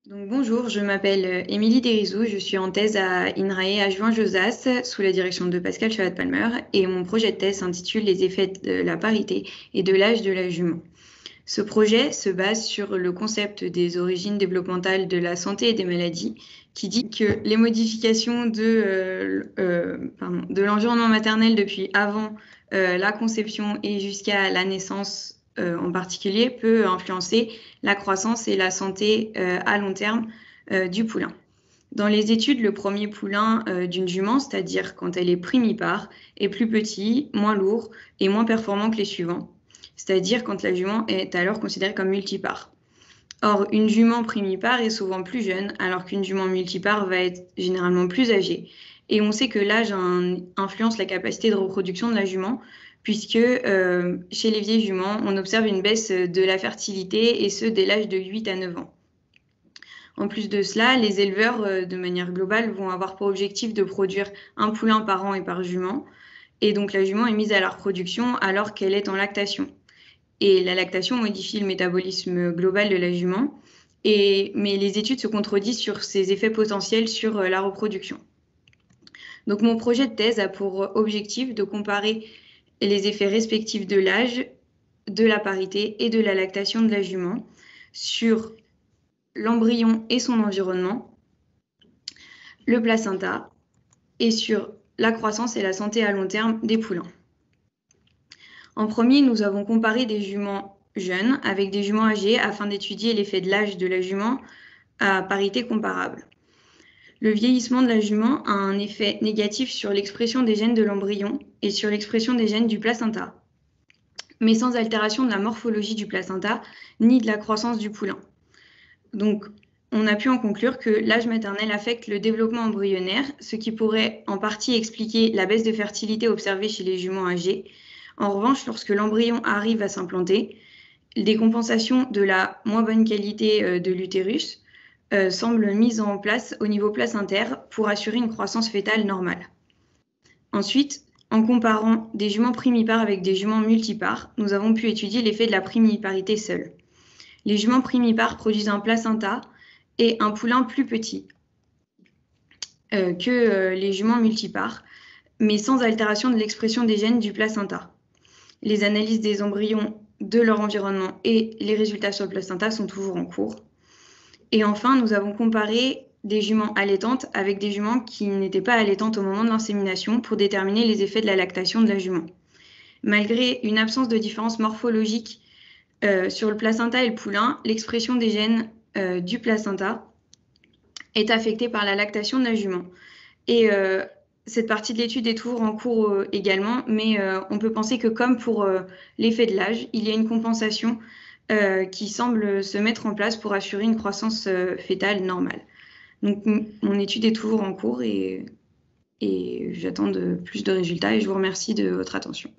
Donc, bonjour, je m'appelle Émilie Derizou, je suis en thèse à INRAE à Juin-Josas sous la direction de Pascal Chavat-Palmer et mon projet de thèse s'intitule Les effets de la parité et de l'âge de la jument. Ce projet se base sur le concept des origines développementales de la santé et des maladies qui dit que les modifications de l'environnement maternel depuis avant la conception et jusqu'à la naissance en particulier peut influencer la croissance et la santé à long terme du poulain. Dans les études, le premier poulain d'une jument, c'est-à-dire quand elle est primipare, est plus petit, moins lourd et moins performant que les suivants, c'est-à-dire quand la jument est alors considérée comme multipare. Or, une jument primipare est souvent plus jeune, alors qu'une jument multipare va être généralement plus âgée. Et on sait que l'âge influence la capacité de reproduction de la jument, puisque chez les vieilles juments, on observe une baisse de la fertilité, et ce, dès l'âge de 8 à 9 ans. En plus de cela, les éleveurs, de manière globale, vont avoir pour objectif de produire un poulain par an et par jument. Et donc la jument est mise à la reproduction alors qu'elle est en lactation. Et la lactation modifie le métabolisme global de la jument. Mais les études se contredisent sur ses effets potentiels sur la reproduction. Donc mon projet de thèse a pour objectif de comparer les effets respectifs de l'âge, de la parité et de la lactation de la jument sur l'embryon et son environnement, le placenta et sur la croissance et la santé à long terme des poulains. En premier, nous avons comparé des juments jeunes avec des juments âgées afin d'étudier l'effet de l'âge de la jument à parité comparable. Le vieillissement de la jument a un effet négatif sur l'expression des gènes de l'embryon et sur l'expression des gènes du placenta, mais sans altération de la morphologie du placenta ni de la croissance du poulain. Donc, on a pu en conclure que l'âge maternel affecte le développement embryonnaire, ce qui pourrait en partie expliquer la baisse de fertilité observée chez les juments âgés. En revanche, lorsque l'embryon arrive à s'implanter, des compensations de la moins bonne qualité de l'utérus semblent mises en place au niveau placentaire pour assurer une croissance fœtale normale. Ensuite, en comparant des juments primipares avec des juments multipares, nous avons pu étudier l'effet de la primiparité seule. Les juments primipares produisent un placenta et un poulain plus petit que les juments multipares, mais sans altération de l'expression des gènes du placenta. Les analyses des embryons, de leur environnement et les résultats sur le placenta sont toujours en cours. Et enfin, nous avons comparé des juments allaitantes avec des juments qui n'étaient pas allaitantes au moment de l'insémination pour déterminer les effets de la lactation de la jument. Malgré une absence de différence morphologique sur le placenta et le poulain, l'expression des gènes du placenta est affectée par la lactation de la jument. Et cette partie de l'étude est toujours en cours également, mais on peut penser que comme pour l'effet de l'âge, il y a une compensation qui semble se mettre en place pour assurer une croissance fœtale normale. Donc mon étude est toujours en cours et j'attends plus de résultats et je vous remercie de votre attention.